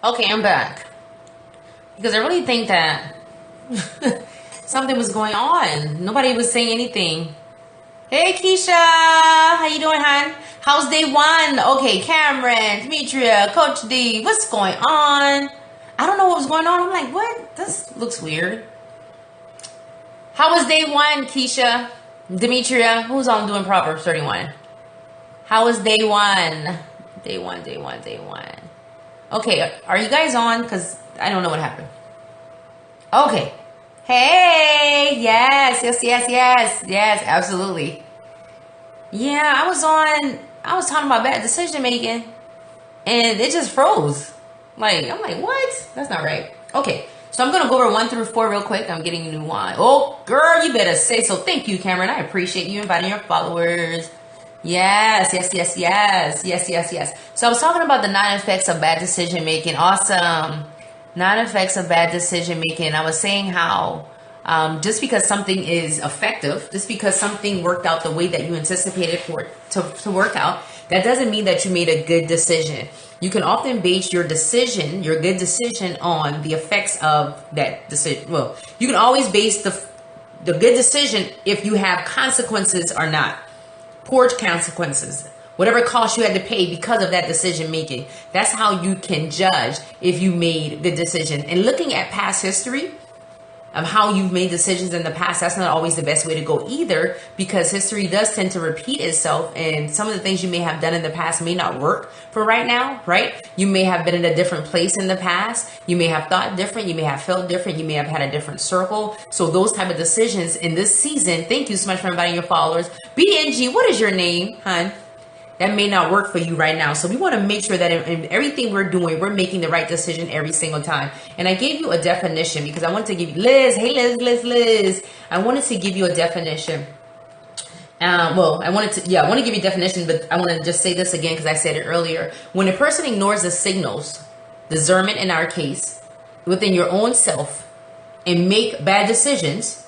Okay, I'm back. Because I really think that something was going on. Nobody was saying anything. Hey, Keisha. How you doing, hon? How's day one? Okay, Cameron, Demetria, Coach D. What's going on? I don't know what was going on. I'm like, what? This looks weird. How was day one, Keisha? Demetria? Who's on doing Proverbs 31? How was day one? Day one. Okay, are you guys on? Because I don't know what happened. Okay. Hey, yes, absolutely. Yeah, I was talking about bad decision making and it just froze. I'm like, what? That's not right. Okay, so I'm going to go over 1 through 4 real quick. I'm getting a new one. Oh, girl, you better say so. Thank you, Cameron. I appreciate you inviting your followers. Yes. So I was talking about the 9 effects of bad decision making. Awesome. 9 effects of bad decision making. I was saying how just because something is effective, just because something worked out the way that you anticipated for it to work out, that doesn't mean that you made a good decision. You can often base your decision, your good decision, on the effects of that decision. Well, you can always base the good decision if you have consequences or not. Poor consequences. Whatever cost you had to pay because of that decision making. That's how you can judge if you made the decision. And looking at past history of how you've made decisions in the past, that's not always the best way to go either, because history does tend to repeat itself, and some of the things you may have done in the past may not work for right now, right? You may have been in a different place in the past. You may have thought different. You may have felt different. You may have had a different circle. So those type of decisions in this season, thank you so much for inviting your followers. BNG, what is your name, hon? That may not work for you right now. So we want to make sure that in everything we're doing, we're making the right decision every single time. And I gave you a definition because I wanted to give you, Liz. Hey, Liz. I wanted to give you a definition. I want to give you a definition, but I want to just say this again because I said it earlier. When a person ignores the signals, discernment in our case, within your own self, and make bad decisions,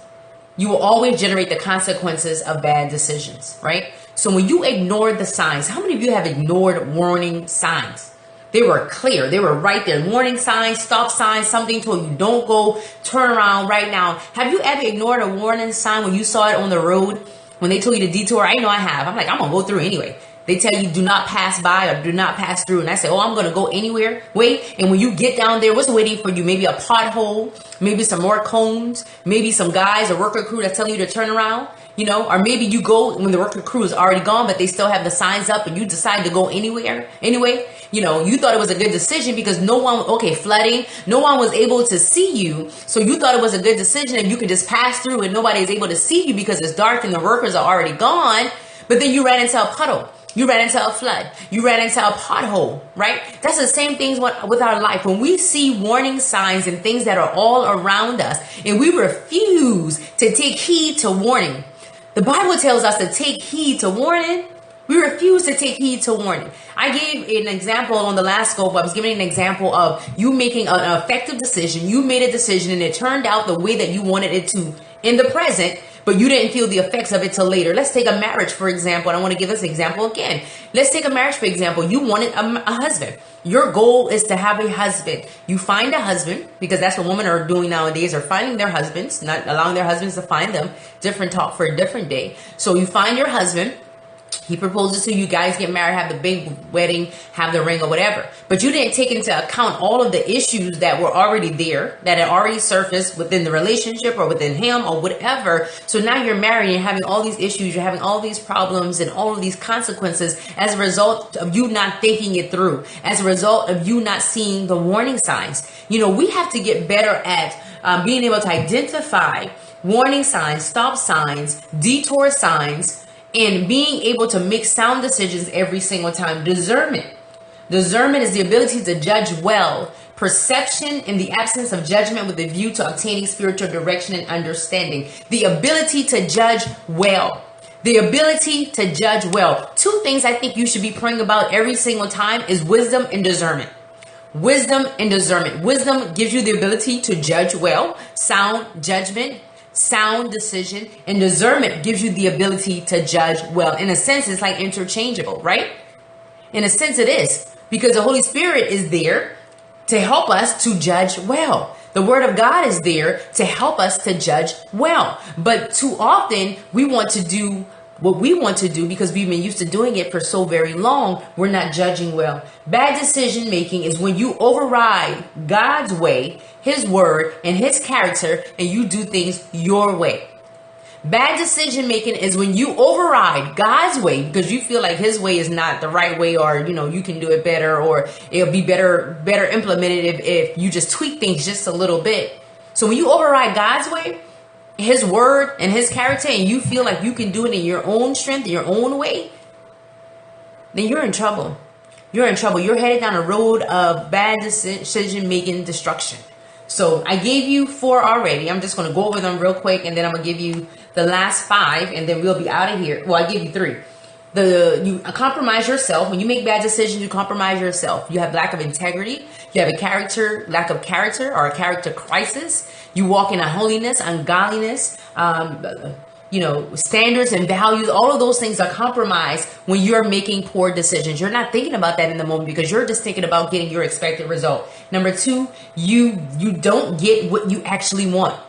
you will always generate the consequences of bad decisions, right? So when you ignore the signs, how many of you have ignored warning signs? They were clear. They were right there. Warning signs, stop signs, something told you don't go, turn around right now. Have you ever ignored a warning sign when you saw it on the road? When they told you to detour? I know I have. I'm like, I'm going to go through anyway. They tell you do not pass by or do not pass through. And I say, oh, I'm going to go anywhere. Wait. And when you get down there, what's waiting for you? Maybe a pothole, maybe some more cones, maybe some guys, a worker crew that's telling you to turn around, or maybe you go when the worker crew is already gone, but they still have the signs up and you decide to go anywhere. Anyway, you thought it was a good decision because flooding, no one was able to see you. So you thought it was a good decision and you could just pass through and nobody is able to see you because it's dark and the workers are already gone. But then you ran into a puddle. You ran into a flood. You ran into a pothole, right? That's the same things with our life. When we see warning signs and things that are all around us and we refuse to take heed to warning. The Bible tells us to take heed to warning. We refuse to take heed to warning. I gave an example on the last scope. I was giving an example of you making an effective decision. You made a decision and it turned out the way that you wanted it to in the present, but you didn't feel the effects of it till later. Let's take a marriage, for example. And I want to give this example again. Let's take a marriage, for example. You wanted a husband. Your goal is to have a husband. You find a husband, because that's what women are doing nowadays, are finding their husbands, not allowing their husbands to find them. Different talk for a different day. So you find your husband. He proposes to you, guys get married, have the big wedding, have the ring or whatever. But you didn't take into account all of the issues that were already there, that had already surfaced within the relationship or within him or whatever. So now you're married and you're having all these issues, you're having all these problems and all of these consequences as a result of you not thinking it through, as a result of you not seeing the warning signs. We have to get better at being able to identify warning signs, stop signs, detour signs, and being able to make sound decisions every single time. Discernment. Discernment is the ability to judge well. Perception in the absence of judgment with a view to obtaining spiritual direction and understanding. The ability to judge well. The ability to judge well. 2 things I think you should be praying about every single time is wisdom and discernment. Wisdom and discernment. Wisdom gives you the ability to judge well, sound judgment, sound decision, and discernment gives you the ability to judge well. In a sense, it's like interchangeable, right? In a sense, it is, because the Holy Spirit is there to help us to judge well. The word of God is there to help us to judge well. But too often we want to do what we want to do because we've been used to doing it for so very long. We're not judging well. Bad decision making is when you override God's way, his word, and his character, and you do things your way. Bad decision making is when you override God's way because you feel like his way is not the right way, or you can do it better, or it'll be better implemented if you just tweak things just a little bit. So when you override God's way, his word and his character, and you feel like you can do it in your own strength, your own way, then you're in trouble. You're in trouble. You're headed down a road of bad decision making destruction. So I gave you 4 already. I'm just going to go over them real quick, and then I'm going to give you the last 5, and then we'll be out of here. Well, I give you 3. You compromise yourself. When you make bad decisions, you compromise yourself. You have lack of integrity. You have lack of character, or a character crisis. You walk in unholiness, ungodliness, standards and values. All of those things are compromised when you're making poor decisions. You're not thinking about that in the moment because you're just thinking about getting your expected result. Number 2, you don't get what you actually want.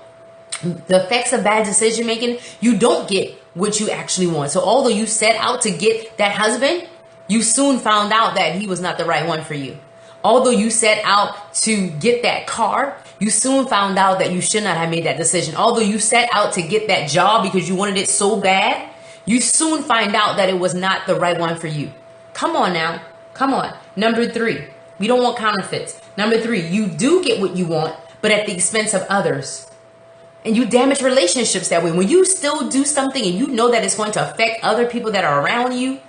The effects of bad decision making, you don't get what you actually want. So although you set out to get that husband, you soon found out that he was not the right one for you. Although you set out to get that car, you soon found out that you should not have made that decision. Although you set out to get that job because you wanted it so bad, you soon find out that it was not the right one for you. Come on now. Come on. Number 3, we don't want counterfeits. Number 3, you do get what you want, but at the expense of others. And you damage relationships that way. When you still do something and you know that it's going to affect other people that are around you,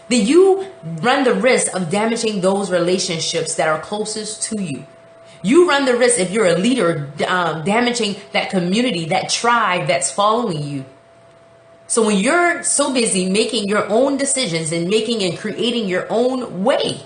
then you run the risk of damaging those relationships that are closest to you. You run the risk, if you're a leader, damaging that community, that tribe that's following you. So when you're so busy making your own decisions and making and creating your own way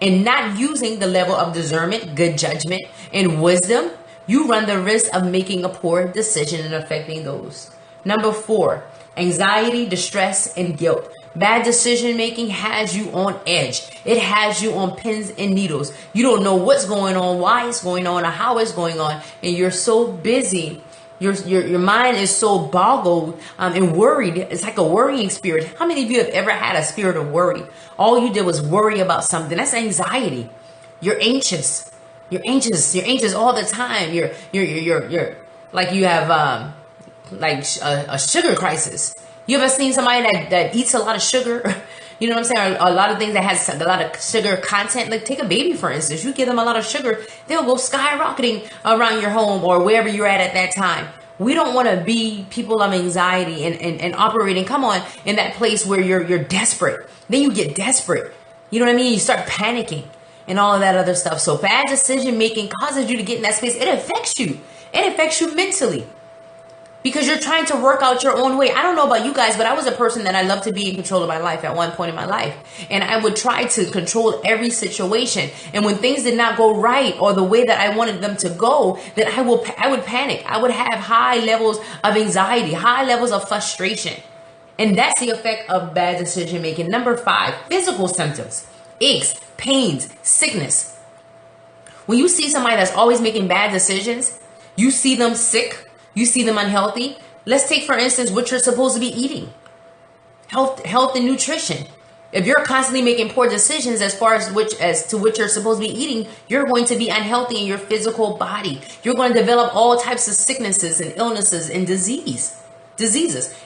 and not using the level of discernment, good judgment, and wisdom, you run the risk of making a poor decision and affecting those. Number 4, anxiety, distress, and guilt. Bad decision making has you on edge. It has you on pins and needles. You don't know what's going on, why it's going on, or how it's going on. And you're so busy. Your mind is so boggled and worried. It's like a worrying spirit. How many of you have ever had a spirit of worry? All you did was worry about something. That's anxiety. You're anxious. You're anxious all the time. You're like you have a sugar crisis. You ever seen somebody that eats a lot of sugar? You know what I'm saying? Or a lot of things that has a lot of sugar content. Like take a baby, for instance. You give them a lot of sugar, they'll go skyrocketing around your home or wherever you're at that time. We don't want to be people of anxiety and operating, come on, in that place where you're desperate. Then you get desperate. You know what I mean? You start panicking and all of that other stuff. So bad decision making causes you to get in that space. It affects you. It affects you mentally. Because you're trying to work out your own way. I don't know about you guys, but I was a person that I loved to be in control of my life at one point in my life. And I would try to control every situation. And when things did not go right or the way that I wanted them to go, then I would panic. I would have high levels of anxiety, high levels of frustration. And that's the effect of bad decision making. Number 5, physical symptoms, aches, pains, sickness. When you see somebody that's always making bad decisions, you see them sick. You see them unhealthy. Let's take, for instance, what you're supposed to be eating. Health and nutrition. If you're constantly making poor decisions as to what you're supposed to be eating, you're going to be unhealthy in your physical body. You're going to develop all types of sicknesses and illnesses and diseases.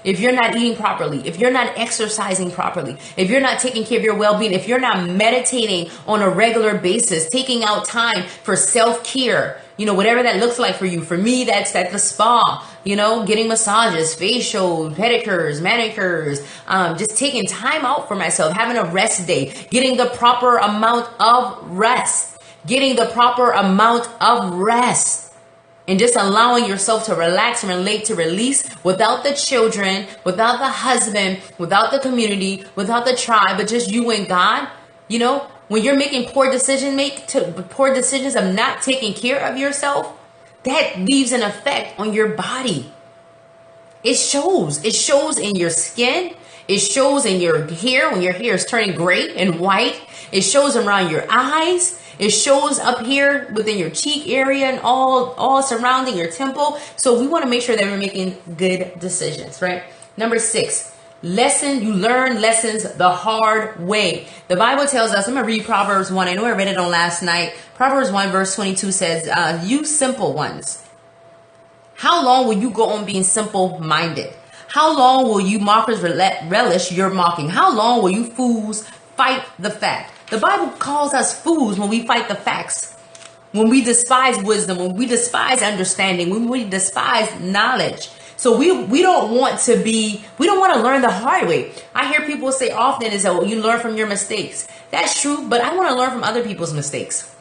If you're not eating properly, if you're not exercising properly, if you're not taking care of your well-being, if you're not meditating on a regular basis, taking out time for self-care, whatever that looks like for you. For me, that's at the spa, getting massages, facials, pedicures, manicures, just taking time out for myself, having a rest day, getting the proper amount of rest, and just allowing yourself to relax and relate, to release without the children, without the husband, without the community, without the tribe, but just you and God. When you're making poor decisions of not taking care of yourself, that leaves an effect on your body. It shows in your skin. It shows in your hair when your hair is turning gray and white. It shows around your eyes. It shows up here within your cheek area and all surrounding your temple. So we want to make sure that we're making good decisions, right? Number 6. You learn lessons the hard way. The Bible tells us, I'm going to read Proverbs 1. I know I read it on last night. Proverbs 1 verse 22 says, you simple ones, how long will you go on being simple-minded? How long will you mockers relish your mocking? How long will you fools fight the fact? The Bible calls us fools when we fight the facts. When we despise wisdom, when we despise understanding, when we despise knowledge. So we don't want to learn the hard way. I hear people say often is that, well, you learn from your mistakes. That's true, but I want to learn from other people's mistakes.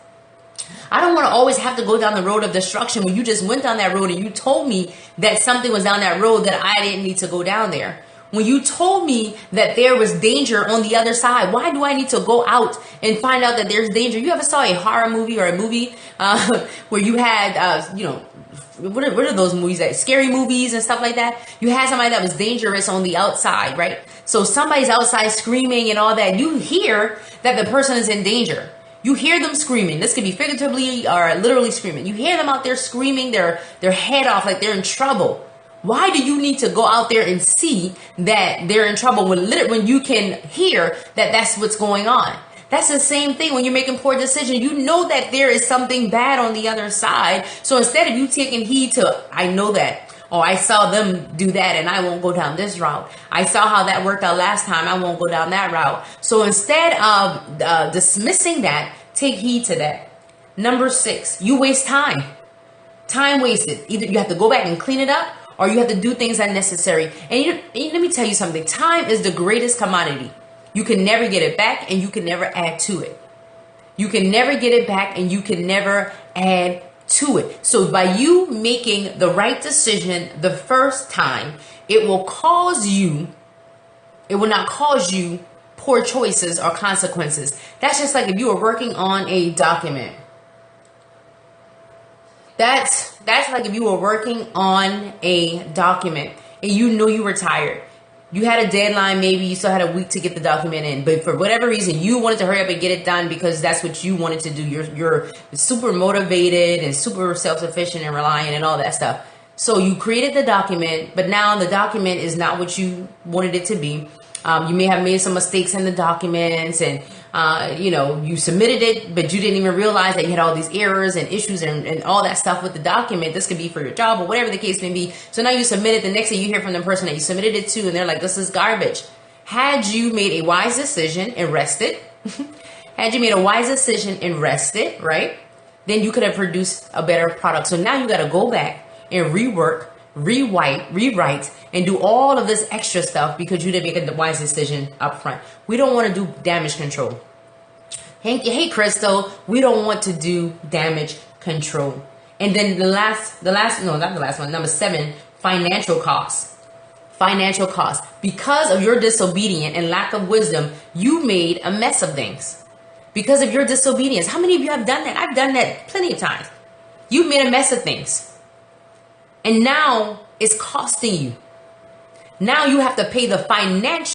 I don't want to always have to go down the road of destruction when you just went down that road and you told me that something was down that road that I didn't need to go down there. When you told me that there was danger on the other side, why do I need to go out and find out that there's danger? You ever saw a horror movie or a movie where you had, what are those movies, that scary movies and stuff like that? You had somebody that was dangerous on the outside, right? So somebody's outside screaming and all that. You hear that the person is in danger. You hear them screaming. This could be figuratively or literally screaming. You hear them out there screaming their head off like they're in trouble. Why do you need to go out there and see that they're in trouble when you can hear that that's what's going on? That's the same thing when you're making poor decisions. You know that there is something bad on the other side. So instead of you taking heed to, I know that, oh, I saw them do that and I won't go down this route. I saw how that worked out last time. I won't go down that route. So instead of dismissing that, take heed to that. Number 6, you waste time. Time wasted. Either you have to go back and clean it up, or you have to do things unnecessary. And let me tell you something. Time is the greatest commodity. You can never get it back, and you can never add to it. You can never get it back, and you can never add to it. So by you making the right decision the first time, it will not cause you poor choices or consequences. That's just like if you were working on a document. That's like if you were working on a document and you knew you were tired. You had a deadline, maybe you still had a week to get the document in, but for whatever reason, you wanted to hurry up and get it done because that's what you wanted to do. You're super motivated and super self-sufficient and reliant and all that stuff. So you created the document, but now the document is not what you wanted it to be. You may have made some mistakes in the documents and, you submitted it, but you didn't even realize that you had all these errors and issues and all that stuff with the document. This could be for your job or whatever the case may be. So now you submit it. The next thing you hear from the person that you submitted it to, and they're like, this is garbage. Had you made a wise decision and rested, right? Then you could have produced a better product. So now you got to go back and rework, rewrite, and do all of this extra stuff because you didn't make a wise decision up front. We don't want to do damage control. Hey, Crystal, we don't want to do damage control. And then number 7, financial costs. Financial costs. Because of your disobedience and lack of wisdom, you made a mess of things. Because of your disobedience. How many of you have done that? I've done that plenty of times. You've made a mess of things. And now it's costing you. Now you have to pay the financial